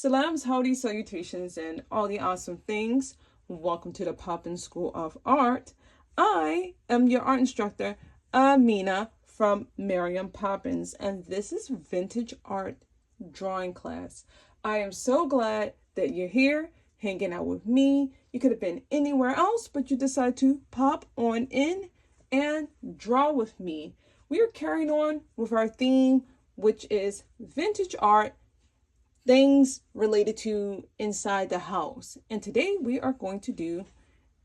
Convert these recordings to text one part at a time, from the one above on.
Salams, howdy, salutations, and all the awesome things. Welcome to the Poppin School of Art. I am your art instructor, Amina from Miriam Poppins, and this is Vintage Art Drawing Class. I am so glad that you're here, hanging out with me. You could have been anywhere else, but you decided to pop on in and draw with me. We are carrying on with our theme, which is vintage art, things related to inside the house. And today we are going to do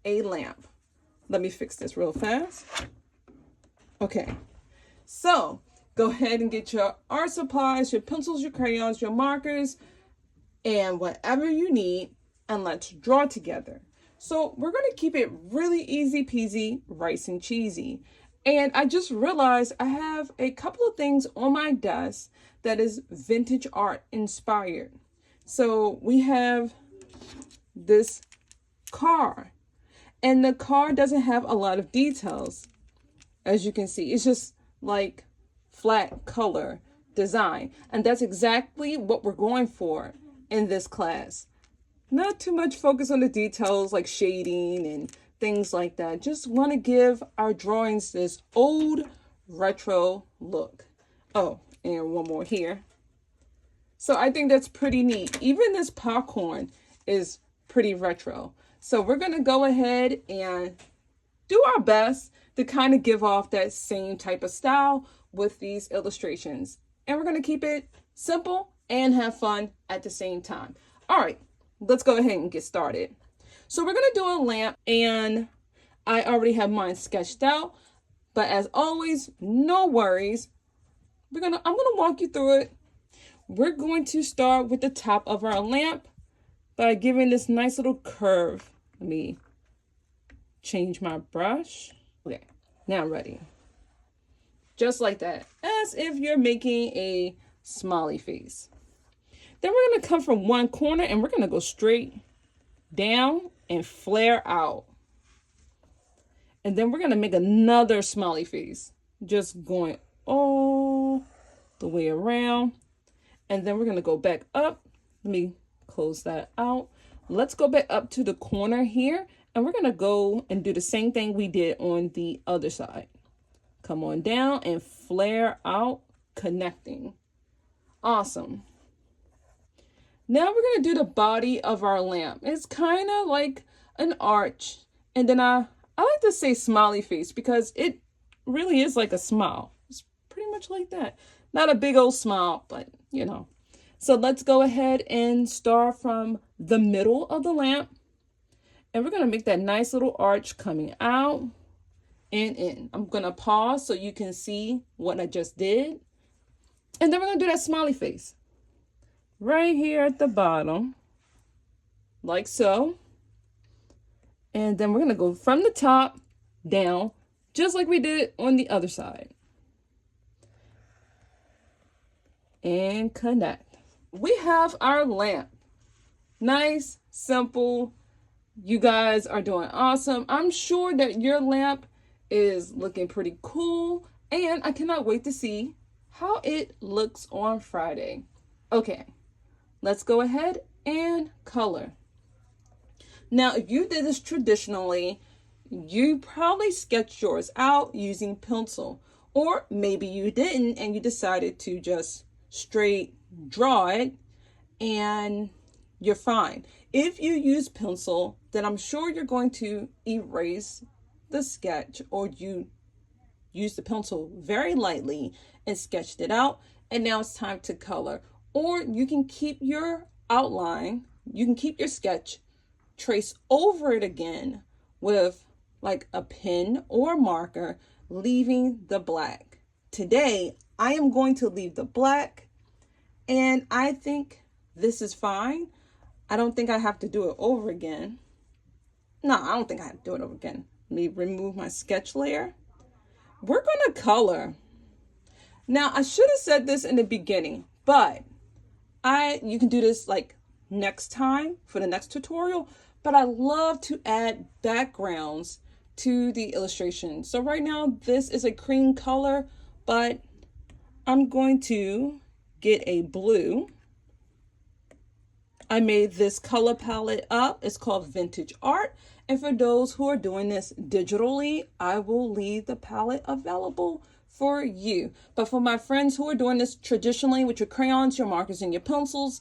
a lamp. Let me fix this real fast. Okay, so go ahead and get your art supplies, your pencils, your crayons, your markers, and whatever you need, and let's draw together. So we're going to keep it really easy peasy, rice and cheesy. And I just realized I have a couple of things on my desk that is vintage art inspired. So we have this car, and the car doesn't have a lot of details. As you can see, it's just like flat color design. And that's exactly what we're going for in this class. Not too much focus on the details like shading and things like that. Just want to give our drawings this old retro look. Oh, and one more here. So I think that's pretty neat. Even this popcorn is pretty retro. So we're going to go ahead and do our best to kind of give off that same type of style with these illustrations. And we're going to keep it simple and have fun at the same time. All right, let's go ahead and get started. So we're going to do a lamp, and I already have mine sketched out. But as always, no worries. I'm going to walk you through it. We're going to start with the top of our lamp by giving this nice little curve. Let me change my brush. Okay, now I'm ready. Just like that, as if you're making a smiley face. Then we're going to come from one corner and we're going to go straight down and flare out. And then we're going to make another smiley face, just going all the way around. And then we're going to go back up. Let me close that out. Let's go back up to the corner here, and we're going to go and do the same thing we did on the other side. Come on down and flare out, connecting. Awesome. Now we're going to do the body of our lamp. It's kind of like an arch. And then I like to say smiley face because it really is like a smile. It's pretty much like that. Not a big old smile, but you know. So let's go ahead and start from the middle of the lamp. And we're going to make that nice little arch coming out and in. I'm going to pause so you can see what I just did. And then we're going to do that smiley face right here at the bottom, like so. And then we're going to go from the top down, just like we did on the other side. And connect. We have our lamp. Nice, simple. You guys are doing awesome. I'm sure that your lamp is looking pretty cool, and I cannot wait to see how it looks on Friday. Okay, let's go ahead and color. Now, if you did this traditionally, you probably sketched yours out using pencil, or maybe you didn't and you decided to just straight draw it and you're fine. If you use pencil, then I'm sure you're going to erase the sketch, or you use the pencil very lightly and sketched it out, and now it's time to color. Or you can keep your outline, you can keep your sketch, trace over it again with like a pen or marker, leaving the black. Today, I am going to leave the black, and I think this is fine. I don't think I have to do it over again. No, I don't think I have to do it over again. Let me remove my sketch layer. We're going to color. Now, I should have said this in the beginning, but you can do this like next time for the next tutorial, but I love to add backgrounds to the illustration. So right now, this is a cream color, but I'm going to get a blue I made this color palette up. It's called Vintage Art. And for those who are doing this digitally, I will leave the palette available for you. But for my friends who are doing this traditionally with your crayons, your markers, and your pencils,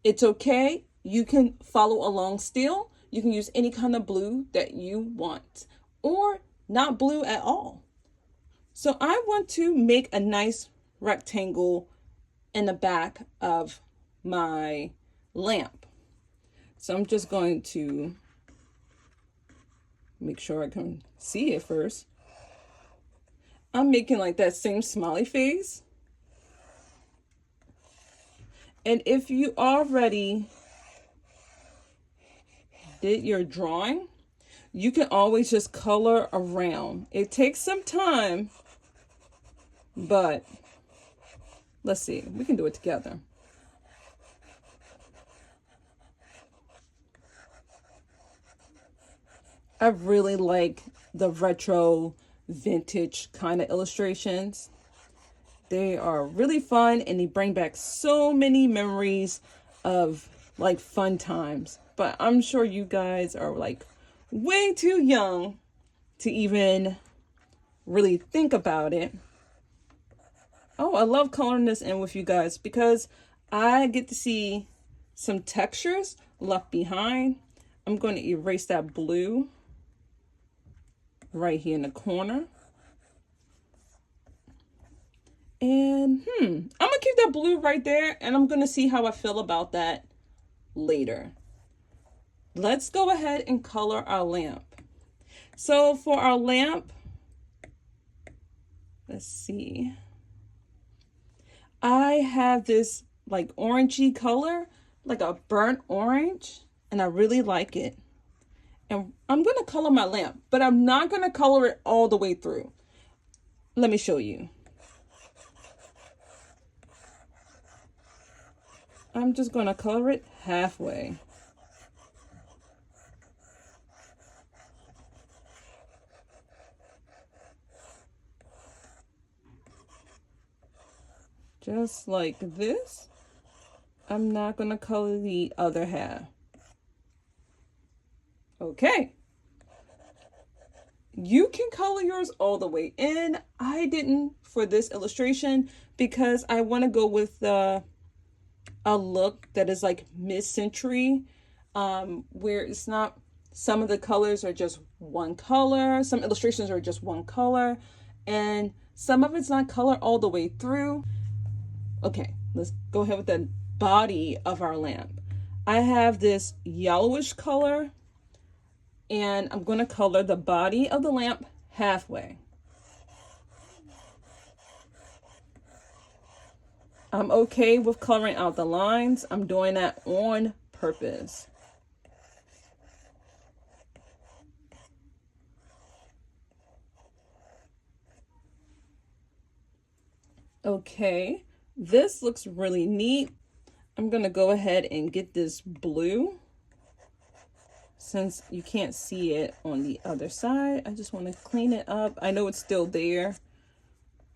it's okay. You can follow along still. You can use any kind of blue that you want, or not blue at all. So I want to make a nice rectangle in the back of my lamp. So I'm just going to make sure I can see it first. I'm making like that same smiley face. And if you already did your drawing, you can always just color around. It takes some time, but let's see, we can do it together. I really like the retro vintage kind of illustrations. They are really fun and they bring back so many memories of like fun times. But I'm sure you guys are like way too young to even really think about it. Oh, I love coloring this in with you guys because I get to see some textures left behind. I'm going to erase that blue right here in the corner. And I'm gonna keep that blue right there, and I'm gonna see how I feel about that later. Let's go ahead and color our lamp. So for our lamp, let's see. I have this like orangey color, like a burnt orange, and I really like it. And I'm gonna color my lamp, but I'm not gonna color it all the way through. Let me show you. I'm just gonna color it halfway. Just like this. I'm not gonna color the other half. Okay. You can color yours all the way in. I didn't for this illustration because I want to go with a look that is like mid-century, where it's not, some of the colors are just one color, some illustrations are just one color, and some of it's not color all the way through. Okay, let's go ahead with the body of our lamp. I have this yellowish color, and I'm going to color the body of the lamp halfway. I'm okay with coloring out the lines. I'm doing that on purpose. Okay, this looks really neat. I'm going to go ahead and get this blue. Since you can't see it on the other side, I just want to clean it up. I know it's still there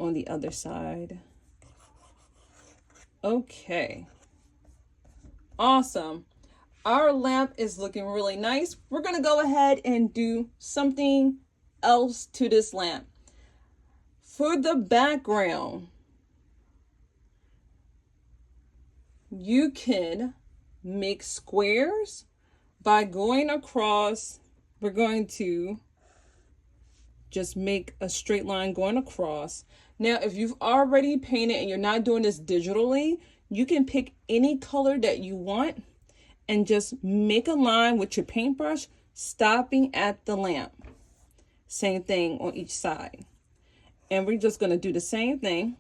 on the other side. Okay. Awesome. Our lamp is looking really nice. We're going to go ahead and do something else to this lamp. For the background, you can make squares by going across. We're going to just make a straight line going across. Now, if you've already painted and you're not doing this digitally, you can pick any color that you want and just make a line with your paintbrush, stopping at the lamp. Same thing on each side. And we're just going to do the same thing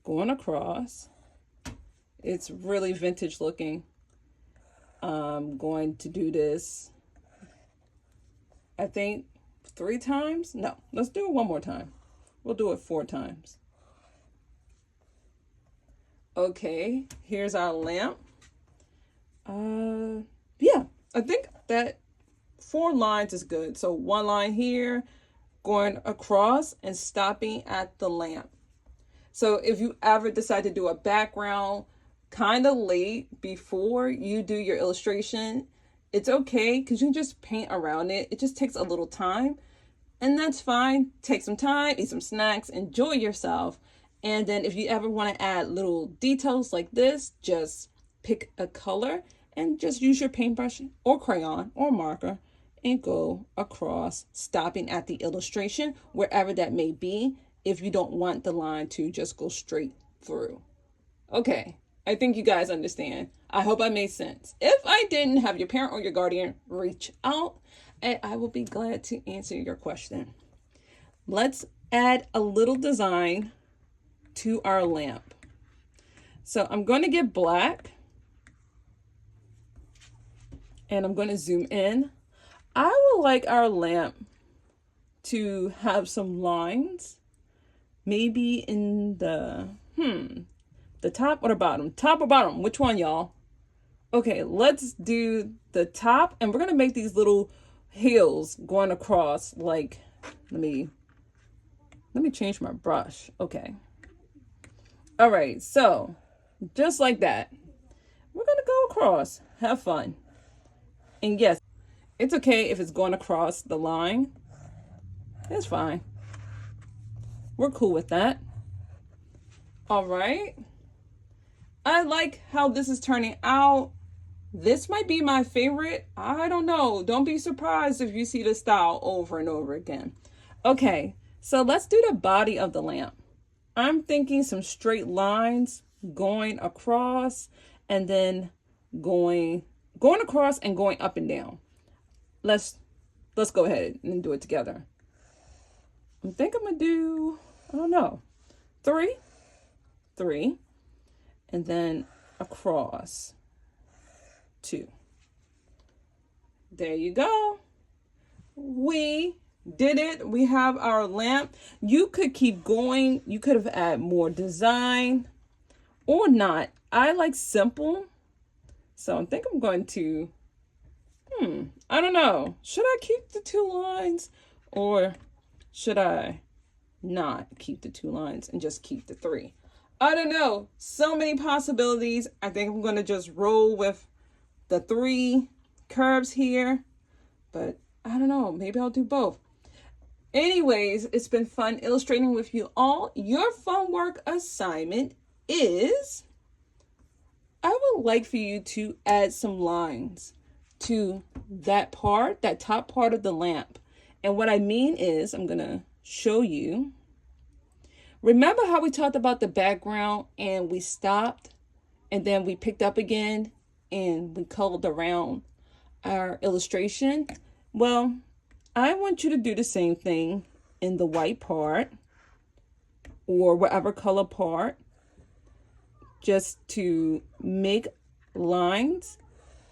going across. It's really vintage looking. I'm going to do this, I think 3 times. No, let's do it one more time. We'll do it 4 times. Okay, here's our lamp. Yeah, I think that 4 lines is good. So 1 line here, going across and stopping at the lamp. So if you ever decide to do a background, kind of late before you do your illustration, it's okay because you can just paint around it. It just takes a little time, and that's fine. Take some time, eat some snacks, enjoy yourself. And then if you ever want to add little details like this, just pick a color and just use your paintbrush or crayon or marker and go across, stopping at the illustration, wherever that may be, if you don't want the line to just go straight through. Okay, I think you guys understand. I hope I made sense. If I didn't, have your parent or your guardian reach out and I will be glad to answer your question. Let's add a little design to our lamp. So I'm going to get black and I'm going to zoom in. I would like our lamp to have some lines, maybe in the top or the bottom? Top or bottom? Which one, y'all? Okay, let's do the top, and we're gonna make these little hills going across. Like, let me change my brush. Okay. All right, so just like that, we're gonna go across. Have fun. And yes, it's okay if it's going across the line. It's fine. We're cool with that. All right. I like how this is turning out. This might be my favorite. I don't know. Don't be surprised if you see this style over and over again. Okay, so let's do the body of the lamp. I'm thinking some straight lines going across and then going across and going up and down. Let's go ahead and do it together. I think I'm gonna do, I don't know, three, and then across 2. There you go. We did it. We have our lamp. You could keep going. You could have added more design or not. I like simple. So I think I'm going to, I don't know. Should I keep the 2 lines or should I not keep the 2 lines and just keep the 3? I don't know. So many possibilities. I think I'm going to just roll with the 3 curves here, but I don't know. Maybe I'll do both. Anyways, it's been fun illustrating with you all. Your fun work assignment is, I would like for you to add some lines to that part, that top part of the lamp. And what I mean is, I'm going to show you. Remember how we talked about the background and we stopped and then we picked up again and we colored around our illustration? Well, I want you to do the same thing in the white part or whatever color part, just to make lines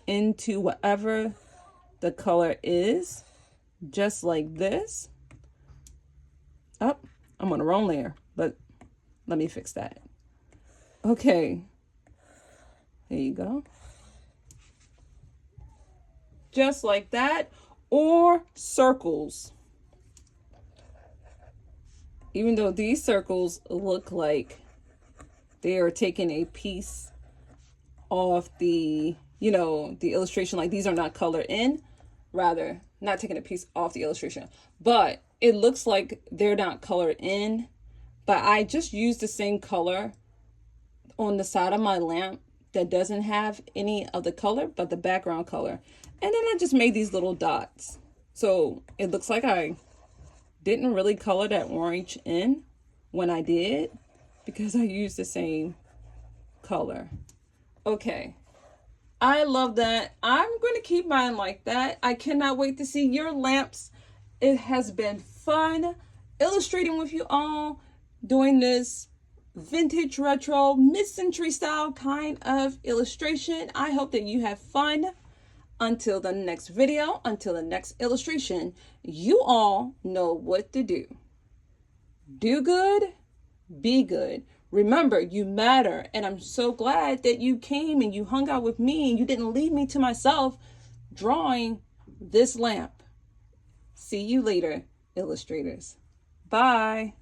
into whatever the color is, just like this. Oh, I'm on the wrong layer, but let me fix that. Okay, there you go. Just like that, or circles. Even though these circles look like they are taking a piece off the, the illustration, like these are not colored in, rather not taking a piece off the illustration, but it looks like they're not colored in, but I just used the same color on the side of my lamp that doesn't have any of the color, but the background color. And then I just made these little dots. So it looks like I didn't really color that orange in when I did, because I used the same color. Okay. I love that. I'm going to keep mine like that. I cannot wait to see your lamps. It has been fun illustrating with you all, doing this vintage retro mid-century style kind of illustration. I hope that you have fun. Until the next video, until the next illustration, you all know what to do. Do good, be good. Remember, you matter, and I'm so glad that you came and you hung out with me and you didn't leave me to myself drawing this lamp. See you later, illustrators. Bye.